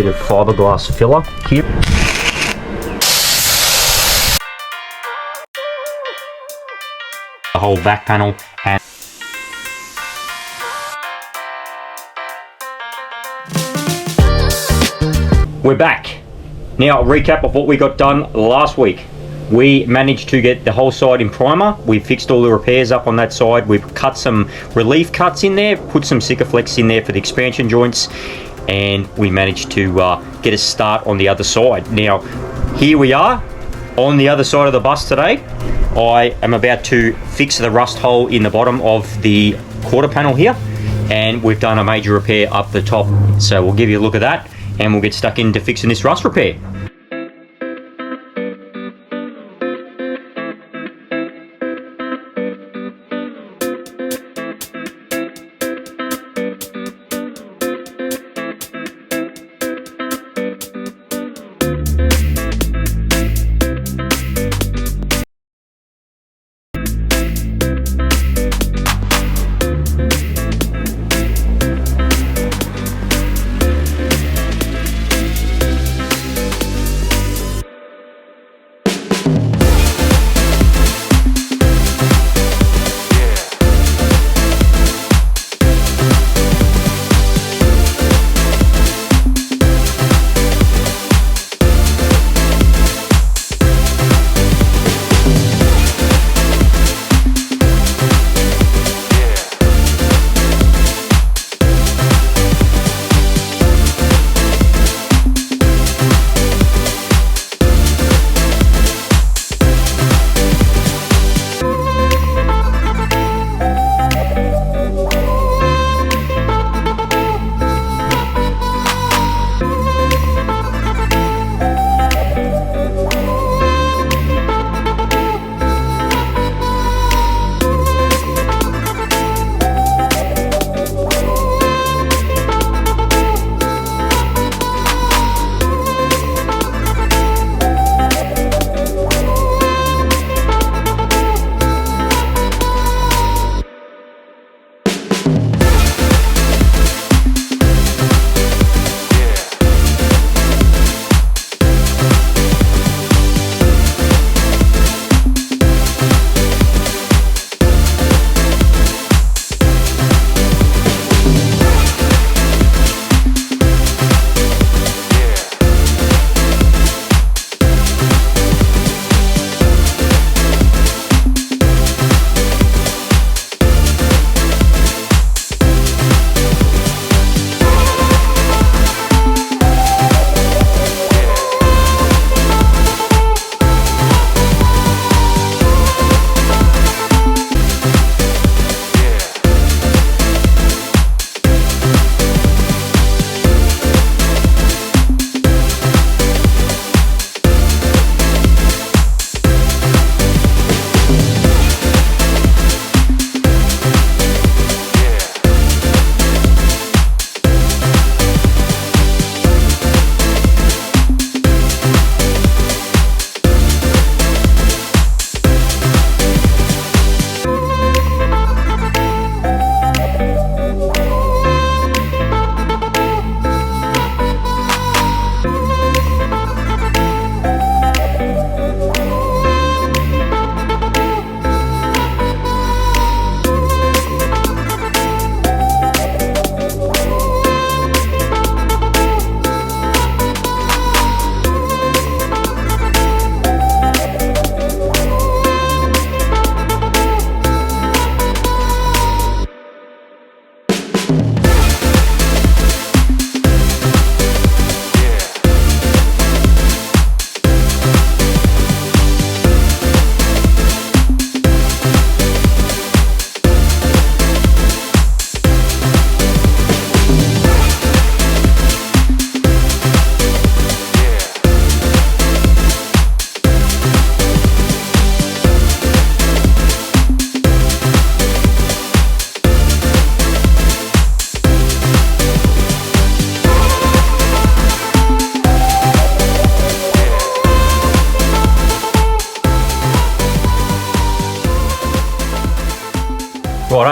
bit of fiberglass filler here. The whole back panel, and we're back. Now, a recap of what we got done last week. We managed to get the whole side in primer. We fixed all the repairs up on that side. We've cut some relief cuts in there, put some SikaFlex in there for the expansion joints, and we managed to get a start on the other side. Now, here we are on the other side of the bus today. I am about to fix the rust hole in the bottom of the quarter panel here, and we've done a major repair up the top. So we'll give you a look at that, and we'll get stuck into fixing this rust repair.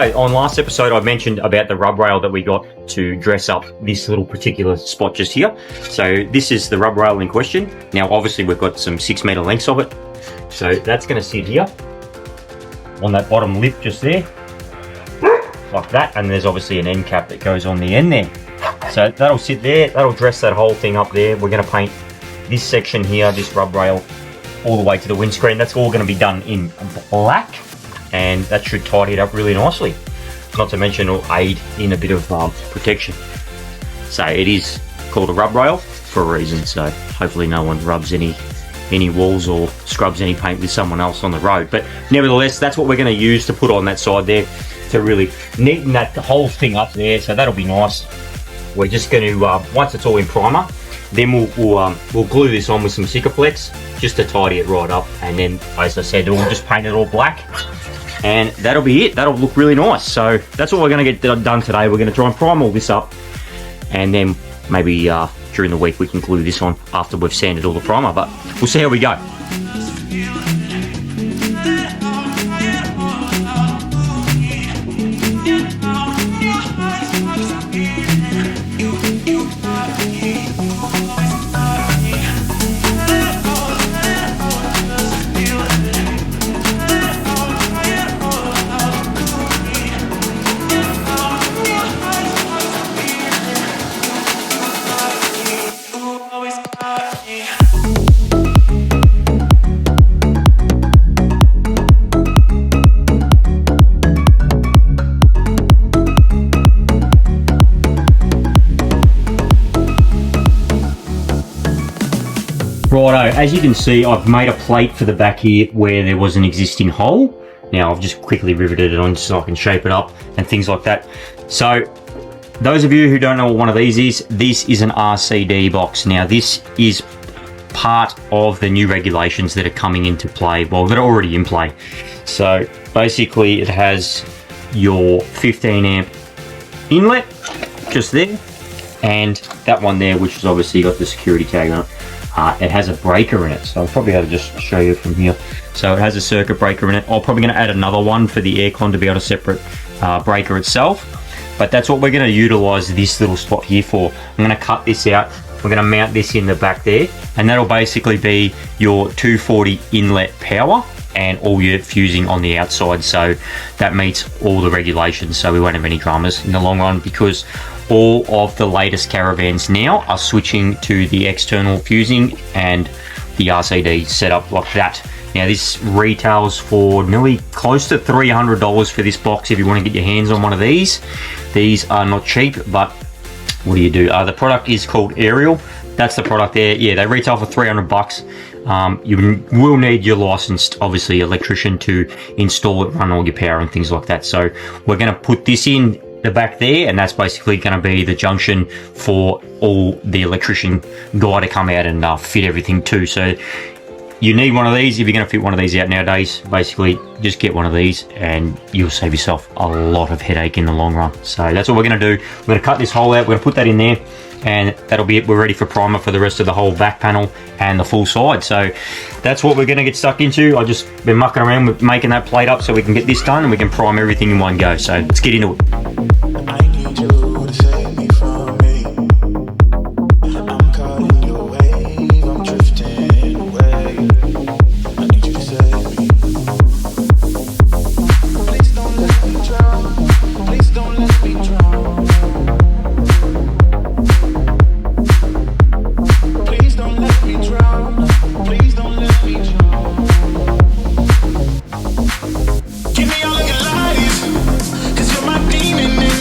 also, on last episode, I mentioned about the rub rail that we got to dress up this little particular spot just here. So this is the rub rail in question. Now, obviously, we've got some 6 meter lengths of it. So that's going to sit here on that bottom lip just there, like that. And there's obviously an end cap that goes on the end there. So that'll sit there, that'll dress that whole thing up there. We're going to paint this section here, this rub rail, all the way to the windscreen. That's all going to be done in black, and that should tidy it up really nicely. Not to mention it'll aid in a bit of protection. So it is called a rub rail for a reason, so hopefully no one rubs any walls or scrubs any paint with someone else on the road. But nevertheless, that's what we're going to use to put on that side there to really neaten that whole thing up there, so that'll be nice. We're just going to, once it's all in primer, then we'll glue this on with some SikaFlex just to tidy it right up, and then, as I said, we'll just paint it all black, and that'll be it. That'll look really nice. So that's what we're going to get done today. We're going to try and prime all this up, and then maybe during the week we can glue this on after we've sanded all the primer, but we'll see how we go. Righto, as you can see, I've made a plate for the back here where there was an existing hole. Now I've just quickly riveted it on so I can shape it up and things like that. So those of you who don't know what one of these is, this is an RCD box. Now this is part of the new regulations that are coming into play, well, that are already in play. So basically it has your 15 amp inlet just there, and that one there, which has obviously got the security tag on it. It has a breaker in it, so I'll probably have to just show you from here. So it has a circuit breaker in it. I'm probably going to add another one for the aircon to be able to separate breaker itself, but that's what we're going to utilize this little spot here for. I'm going to cut this out. We're going to mount this in the back there, and that'll basically be your 240 inlet power and all your fusing on the outside. So that meets all the regulations, so we won't have any dramas in the long run, because all of the latest caravans now are switching to the external fusing and the RCD setup like that. Now this retails for nearly close to $300 for this box if you want to get your hands on one of these. These are not cheap, but what do you do? The product is called Aerial. That's the product there. Yeah, they retail for $300. You will need your licensed, obviously, electrician to install it, run all your power and things like that. So we're going to put this in the back there, and that's basically going to be the junction for all the electrician guy to come out and fit everything to. So you need one of these if you're going to fit one of these out nowadays. Basically just get one of these and you'll save yourself a lot of headache in the long run. So that's what we're going to do. We're going to cut this hole out, we're going to put that in there, and that'll be it. We're ready for primer for the rest of the whole back panel and the full side. So that's what we're going to get stuck into. I've just been mucking around with making that plate up so we can get this done and we can prime everything in one go. So let's get into it. I need you to save me from me. I'm caught in your wave, I'm drifting away. I need you to save me. Please don't let me drown. Please don't let me drown. Please don't let me drown. Please don't let me drown. Give me all of your lies, 'cause you're my demon.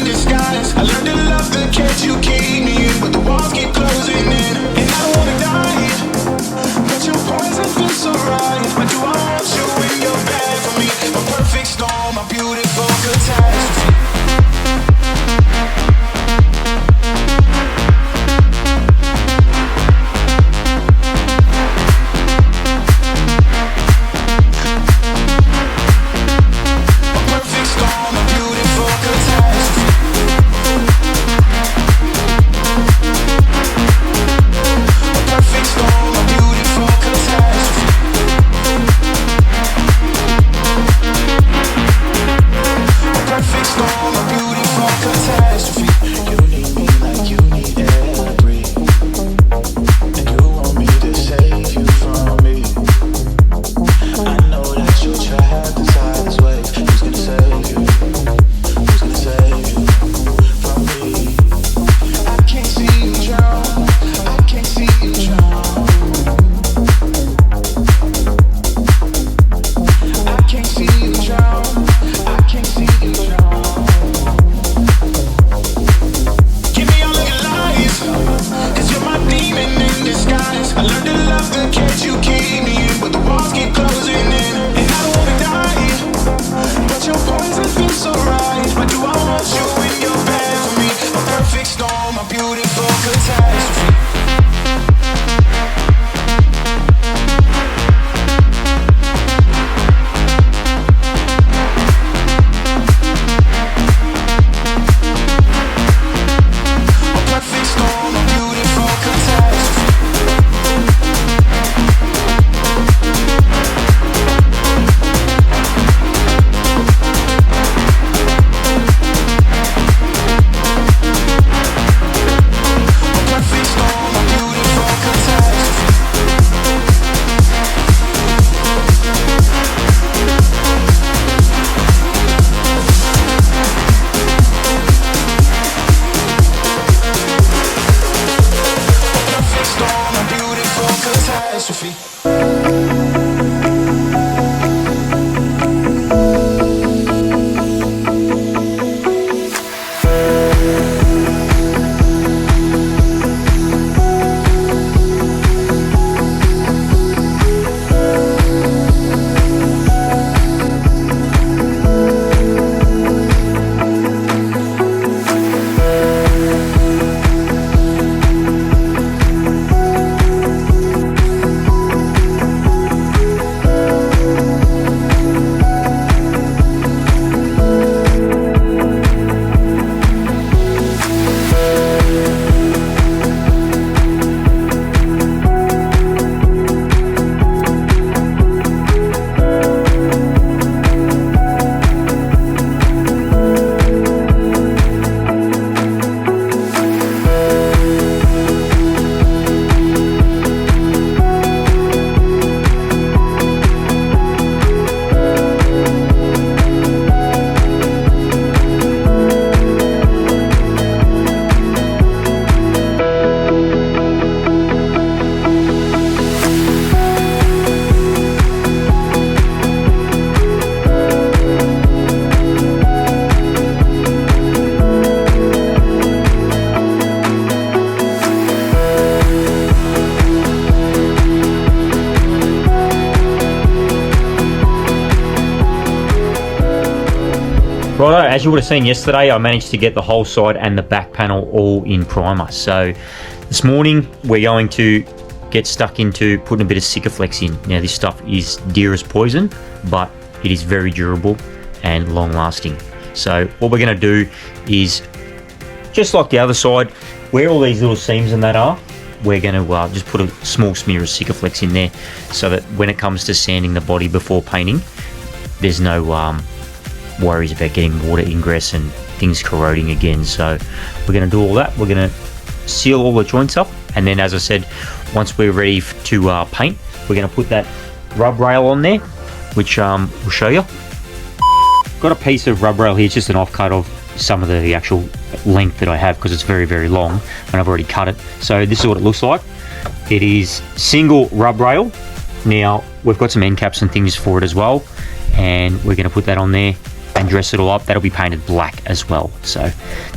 Righto, as you would have seen yesterday, I managed to get the whole side and the back panel all in primer. So this morning we're going to get stuck into putting a bit of SikaFlex in. Now this stuff is dear as poison, but it is very durable and long lasting. So what we're going to do is, just like the other side, where all these little seams and that are, we're going to just put a small smear of SikaFlex in there, so that when it comes to sanding the body before painting, there's no worries about getting water ingress and things corroding again. So we're going to do all that. We're going to seal all the joints up, and then, as I said, once we're ready to paint, we're going to put that rub rail on there, which we'll show you. Got a piece of rub rail here, just an offcut of some of the actual length that I have, because it's very, very long and I've already cut it. So this is what it looks like. It is single rub rail. Now we've got some end caps and things for it as well, and we're going to put that on there and dress it all up. That'll be painted black as well, so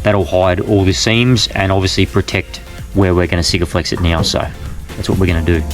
that'll hide all the seams and obviously protect where we're going to SikaFlex it now. So that's what we're going to do.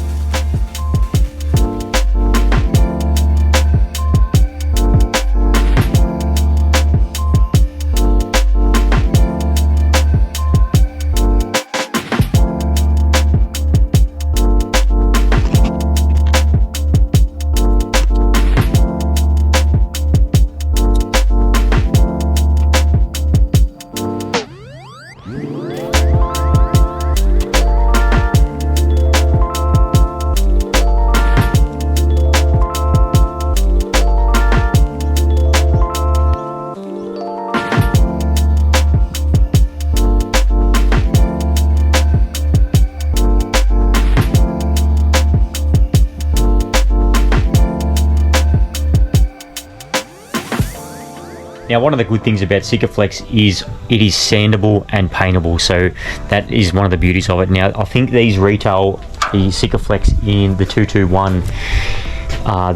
Now, one of the good things about SikaFlex is it is sandable and paintable, so that is one of the beauties of it. Now, I think these retail the SikaFlex in the 221,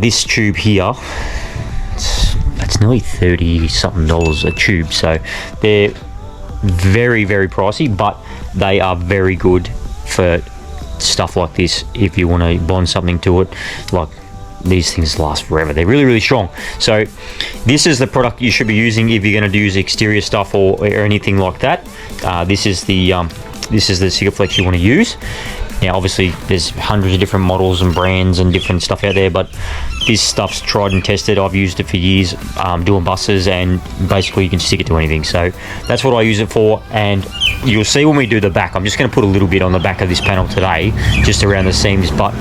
this tube here, it's nearly $30 something a tube, so they're very, very pricey, but they are very good for stuff like this. If you want to bond something to it, like, these things last forever. They're really, really strong. So this is the product you should be using if you're going to use exterior stuff or anything like that. This is the SikaFlex you want to use. Now, obviously, there's hundreds of different models and brands and different stuff out there, but this stuff's tried and tested. I've used it for years, doing buses, and basically you can stick it to anything. So that's what I use it for, and you'll see when we do the back. I'm just going to put a little bit on the back of this panel today, just around the seams, but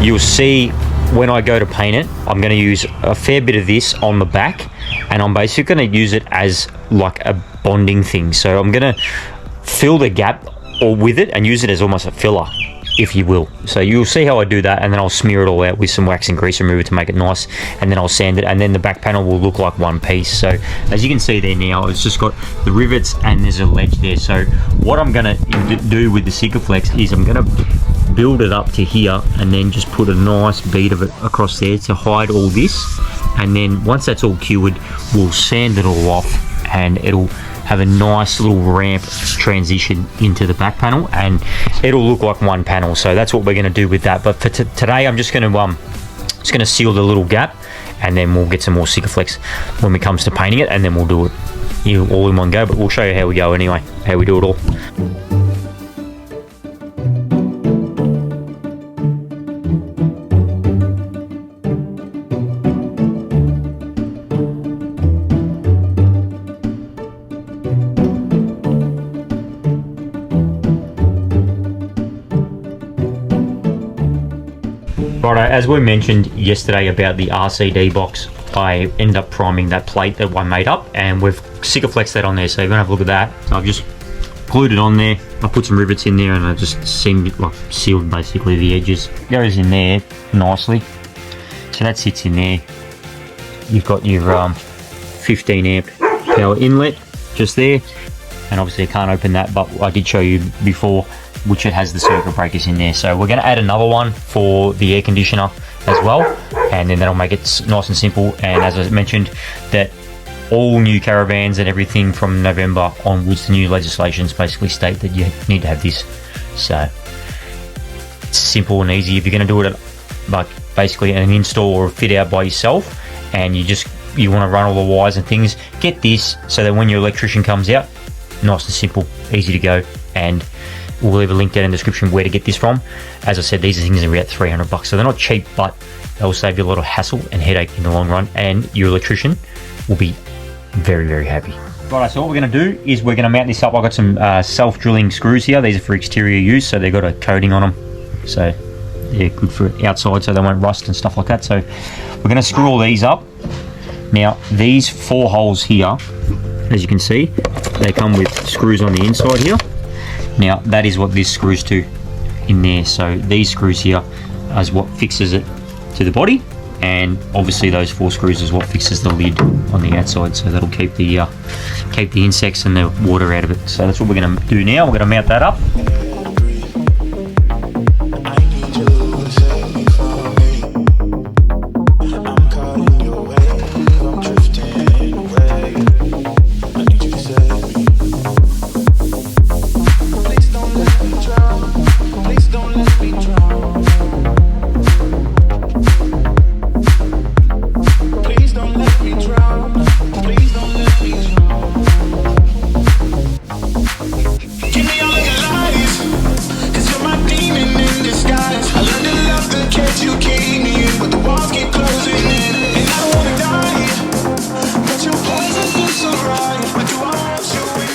you'll see when I go to paint it, I'm going to use a fair bit of this on the back, and I'm basically going to use it as like a bonding thing. So I'm going to fill the gap or with it and use it as almost a filler, if you will. So you'll see how I do that, and then I'll smear it all out with some wax and grease remover to make it nice, and then I'll sand it, and then the back panel will look like one piece. So as you can see there now, it's just got the rivets and there's a ledge there. So what I'm going to do with the SikaFlex is I'm going to build it up to here, and then just put a nice bead of it across there to hide all this, and then once that's all cured, we'll sand it all off, and it'll have a nice little ramp transition into the back panel, and it'll look like one panel. So that's what we're going to do with that. But for today, I'm just going to seal the little gap, and then we'll get some more SikaFlex when it comes to painting it, and then we'll do it all in one go. But we'll show you how we go anyway, how we do it all. Righto, as we mentioned yesterday about the RCD box, I ended up priming that plate that I made up, and we've SikaFlexed that on there, so you're going to have a look at that. So I've just glued it on there, I put some rivets in there, and I just sealed basically the edges. Goes in there nicely, so that sits in there. You've got your 15 amp power inlet just there, and obviously I can't open that, but I did show you before, which it has the circuit breakers in there. So we're going to add another one for the air conditioner as well, and then that'll make it nice and simple. And as I mentioned, that all new caravans and everything from November onwards, the new legislations basically state that you need to have this. So it's simple and easy. If you're going to do it like basically an install or a fit out by yourself, and you just you want to run all the wires and things, get this so that when your electrician comes out, nice and simple, easy to go. And we'll leave a link down in the description where to get this from. As I said, these things are about $300, so they're not cheap, but they'll save you a lot of hassle and headache in the long run, and your electrician will be very, very happy. Right, so what we're going to do is we're going to mount this up. I've got some self-drilling screws here. These are for exterior use, so they've got a coating on them, so they're good for outside, so they won't rust and stuff like that. So we're going to screw all these up. Now, these 4 holes here, as you can see, they come with screws on the inside here. Now, that is what this screws to in there. So these screws here is what fixes it to the body, and obviously those 4 screws is what fixes the lid on the outside, so that'll keep the insects and the water out of it. So that's what we're going to do now. We're going to mount that up.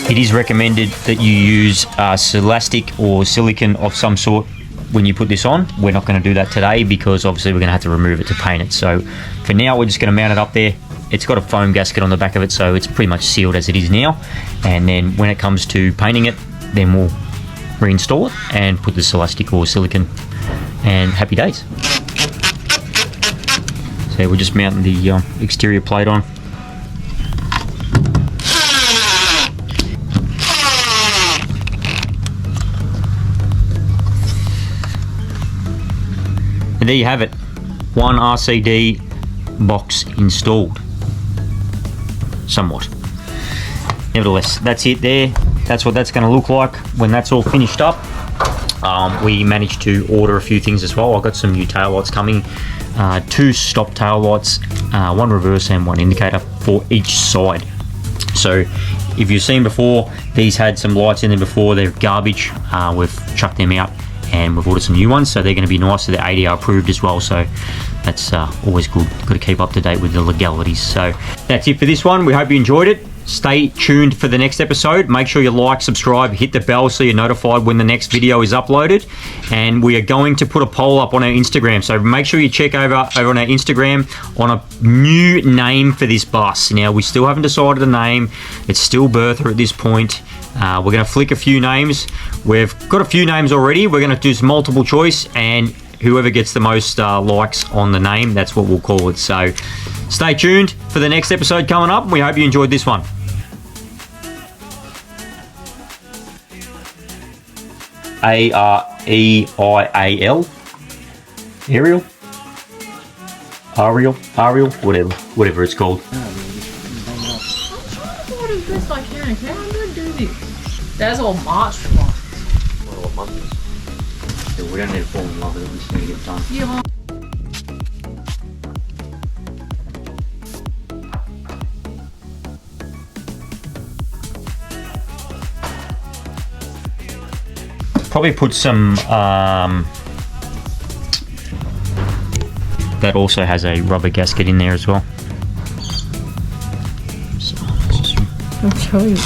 It is recommended that you use Celastic or silicone of some sort when you put this on. We're not going to do that today because obviously we're going to have to remove it to paint it. So for now, we're just going to mount it up there. It's got a foam gasket on the back of it, so it's pretty much sealed as it is now. And then when it comes to painting it, then we'll reinstall it and put the Celastic or silicone, and happy days. So we're just mounting the exterior plate on. And there you have it, one RCD box installed, somewhat. Nevertheless, that's it there. That's what that's going to look like when that's all finished up. We managed to order a few things as well. I've got some new tail lights coming, 2 stop tail lights, 1 reverse and 1 indicator for each side. So if you've seen before, these had some lights in them before. They're garbage. We've chucked them out, and we've ordered some new ones, so they're going to be nice. So they're ADR approved as well, so that's always good. Got to keep up to date with the legalities. So that's it for this one. We hope you enjoyed it. Stay tuned for the next episode. Make sure you like, subscribe, hit the bell so you're notified when the next video is uploaded. And we are going to put a poll up on our Instagram, so make sure you check over on our Instagram on a new name for this bus. Now, we still haven't decided a name. It's still Bertha at this point. We're going to flick a few names. We've got a few names already. We're going to do some multiple choice, and whoever gets the most likes on the name, that's what we'll call it. So stay tuned for the next episode coming up. We hope you enjoyed this one. Areial, Ariel, whatever it's called. I'm trying to do as best I can. How am I going to do this? That's all March for. What month is it? We don't need to fall in love with it, we just need to get it done. Yeah. Probably put some, that also has a rubber gasket in there as well. So, I'll tell you.